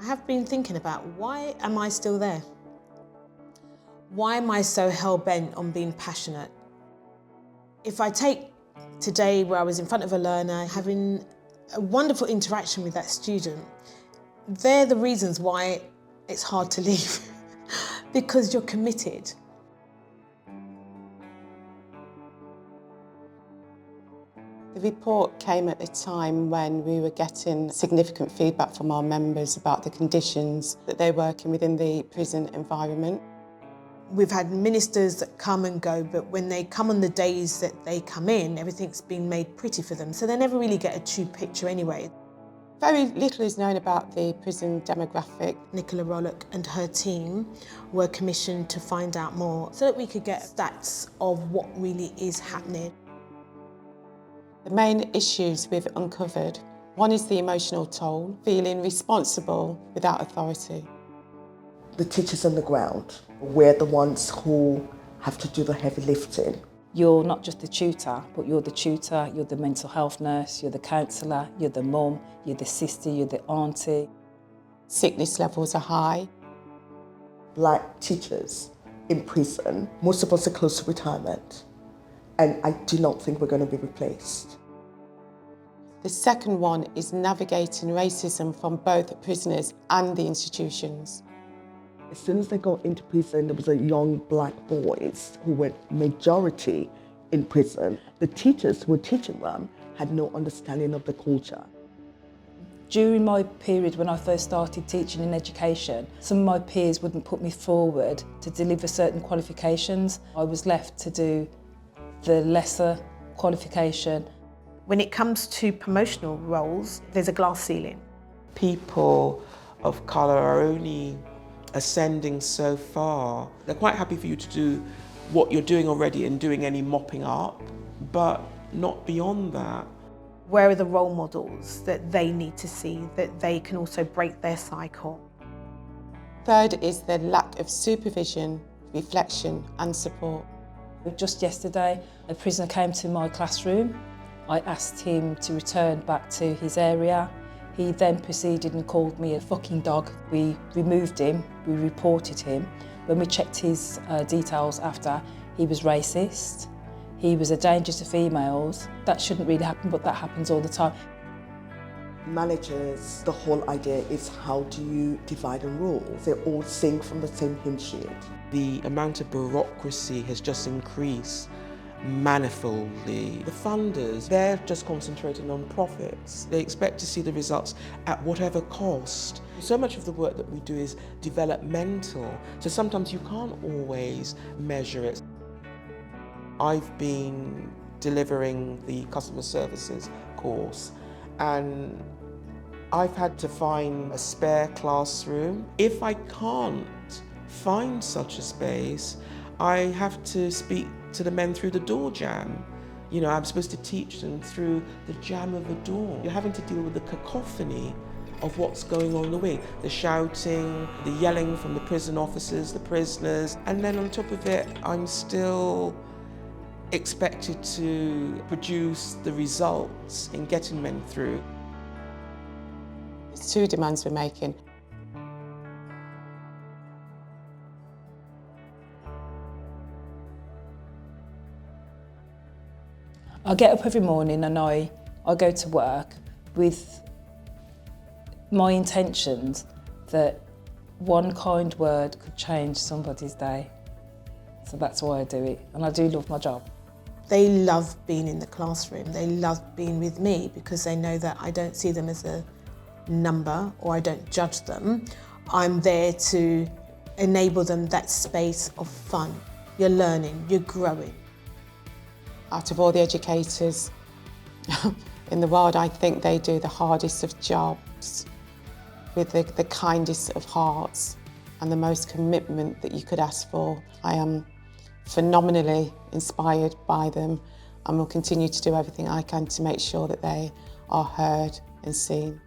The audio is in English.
I have been thinking about, why am I still there? Why am I so hell-bent on being passionate? If I take today where I was in front of a learner, having a wonderful interaction with that student, they're the reasons why it's hard to leave, because you're committed. The report came at a time when we were getting significant feedback from our members about the conditions that they're working within the prison environment. We've had ministers that come and go, but when they come on the days that they come in, everything's been made pretty for them, so they never really get a true picture anyway. Very little is known about the prison demographic. Nicola Rollock and her team were commissioned to find out more so that we could get stats of what really is happening. The main issues we've uncovered, one is the emotional toll, feeling responsible without authority. The teachers on the ground, we're the ones who have to do the heavy lifting. You're not just the tutor, but you're the tutor, you're the mental health nurse, you're the counsellor, you're the mum, you're the sister, you're the auntie. Sickness levels are high. Black teachers in prison, most of us are close to retirement, and I do not think we're going to be replaced. The second one is navigating racism from both prisoners and the institutions. As soon as they got into prison, there was a young black boys who were majority in prison. The teachers who were teaching them had no understanding of the culture. During my period when I first started teaching in education, some of my peers wouldn't put me forward to deliver certain qualifications. I was left to do the lesser qualification. When it comes to promotional roles, there's a glass ceiling. People of colour are only ascending so far. They're quite happy for you to do what you're doing already and doing any mopping up, but not beyond that. Where are the role models that they need to see, that they can also break their cycle? Third is the lack of supervision, reflection and support. Just yesterday, a prisoner came to my classroom. I asked him to return back to his area. He then proceeded and called me a fucking dog. We removed him, we reported him. When we checked his details after, he was racist. He was a danger to females. That shouldn't really happen, but that happens all the time. Managers, the whole idea is how do you divide and rule? They all sing from the same hymn sheet. The amount of bureaucracy has just increased manifoldly. The funders, they're just concentrating on profits. They expect to see the results at whatever cost. So much of the work that we do is developmental, so sometimes you can't always measure it. I've been delivering the customer services course, and I've had to find a spare classroom. If I can't find such a space, I have to speak to the men through the door jam. You know, I'm supposed to teach them through the jam of a door. You're having to deal with the cacophony of what's going on in the wing. The shouting, the yelling from the prison officers, the prisoners, and then on top of it, I'm still expected to produce the results in getting men through. There's two demands we're making. I get up every morning and I go to work with my intentions that one kind word could change somebody's day. So that's why I do it, and I do love my job. They love being in the classroom. They love being with me because they know that I don't see them as a number or I don't judge them. I'm there to enable them that space of fun. You're learning, you're growing. Out of all the educators in the world, I think they do the hardest of jobs with the kindest of hearts and the most commitment that you could ask for. I am phenomenally inspired by them and will continue to do everything I can to make sure that they are heard and seen.